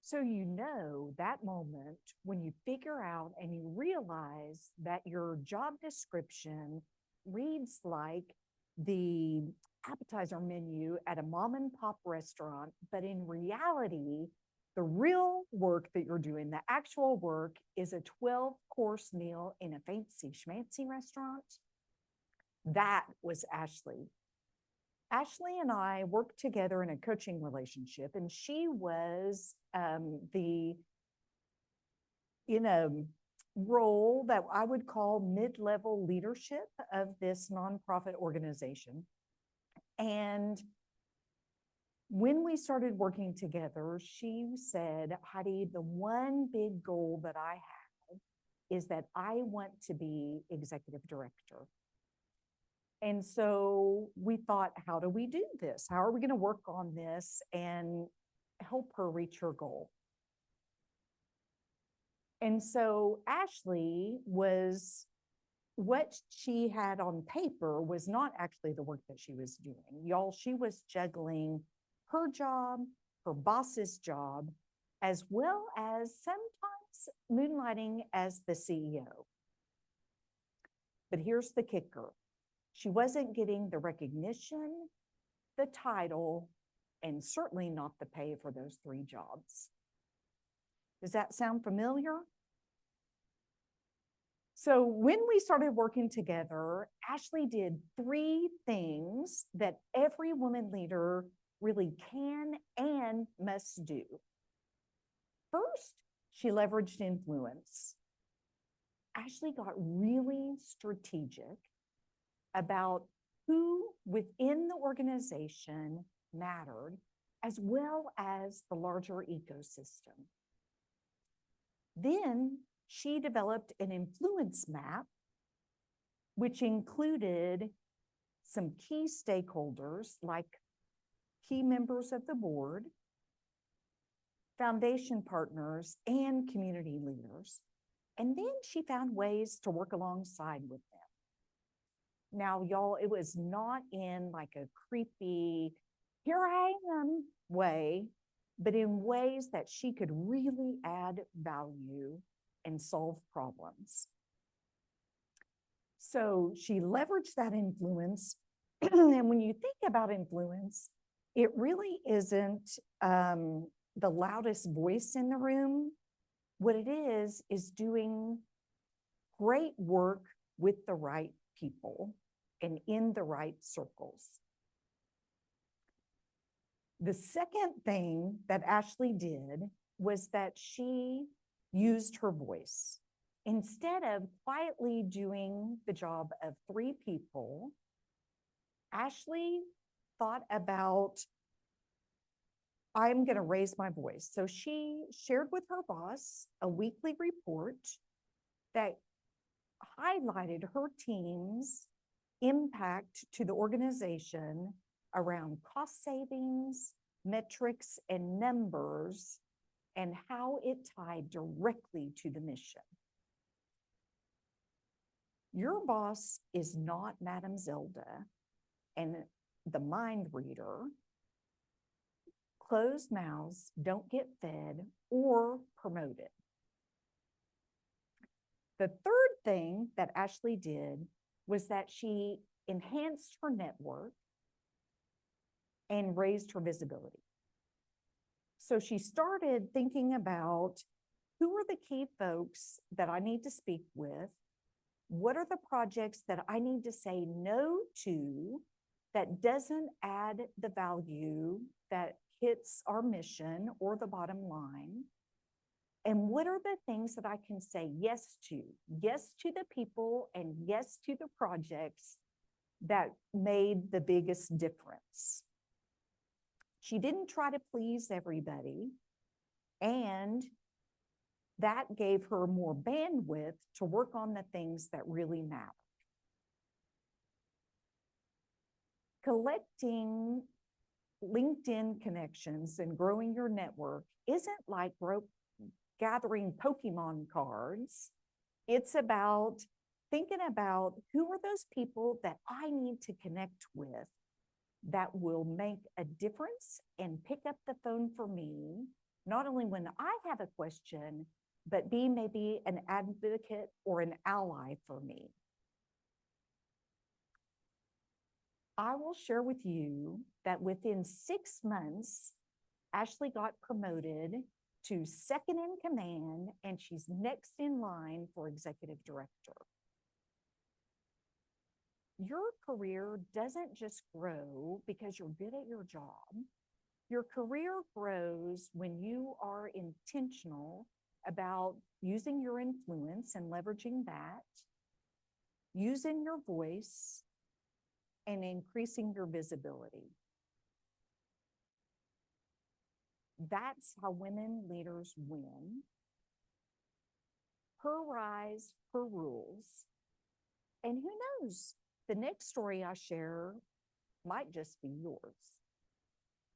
So, that moment when you figure out and you realize that your job description reads like the appetizer menu at a mom and pop restaurant, but in reality, the real work that you're doing, the actual work, is a 12-course meal in a fancy schmancy restaurant. That was Ashley. Ashley and I worked together in a coaching relationship, and she was the in a role that I would call mid-level leadership of this nonprofit organization. And when we started working together, she said, Heidi, the one big goal that I have is that I want to be executive director. And so we thought, how do we do this? How are we going to work on this and help her reach her goal? And so Ashley was, what she had on paper was not actually the work that she was doing. Y'all, she was juggling her job, her boss's job, as well as sometimes moonlighting as the CEO. But here's the kicker. She wasn't getting the recognition, the title, and certainly not the pay for those 3 jobs. Does that sound familiar? So when we started working together, Ashley did 3 things that every woman leader really can and must do. First, she leveraged influence. Ashley got really strategic about who within the organization mattered, as well as the larger ecosystem. Then she developed an influence map, which included some key stakeholders like key members of the board, foundation partners, and community leaders. And then she found ways to work alongside with them. Now, y'all, it was not in like a creepy, here I am way, but in ways that she could really add value and solve problems. So she leveraged that influence. And when you think about influence, it really isn't the loudest voice in the room. What it is doing great work with the right people and in the right circles. The second thing that Ashley did was that she used her voice. Instead of quietly doing the job of 3 people, Ashley thought about, I'm going to raise my voice. So she shared with her boss a weekly report that highlighted her team's impact to the organization around cost savings, metrics, and numbers, and how it tied directly to the mission. Your boss is not Madame Zelda and the mind reader. Closed mouths don't get fed or promoted. The third thing that Ashley did was that she enhanced her network and raised her visibility. So she started thinking about, who are the key folks that I need to speak with? What are the projects that I need to say no to that doesn't add the value that hits our mission or the bottom line? And what are the things that I can say yes to? Yes to the people and yes to the projects that made the biggest difference. She didn't try to please everybody, and that gave her more bandwidth to work on the things that really matter. Collecting LinkedIn connections and growing your network isn't like gathering Pokemon cards. It's about thinking about, who are those people that I need to connect with that will make a difference and pick up the phone for me not only when I have a question, but be maybe an advocate or an ally for me. I will share with you that within 6 months, Ashley got promoted to second in command, and she's next in line for executive director. Your career doesn't just grow because you're good at your job. Your career grows when you are intentional about using your influence and leveraging that, using your voice, and increasing your visibility. That's how women leaders win. Her rise, her rules. And who knows, the next story I share might just be yours.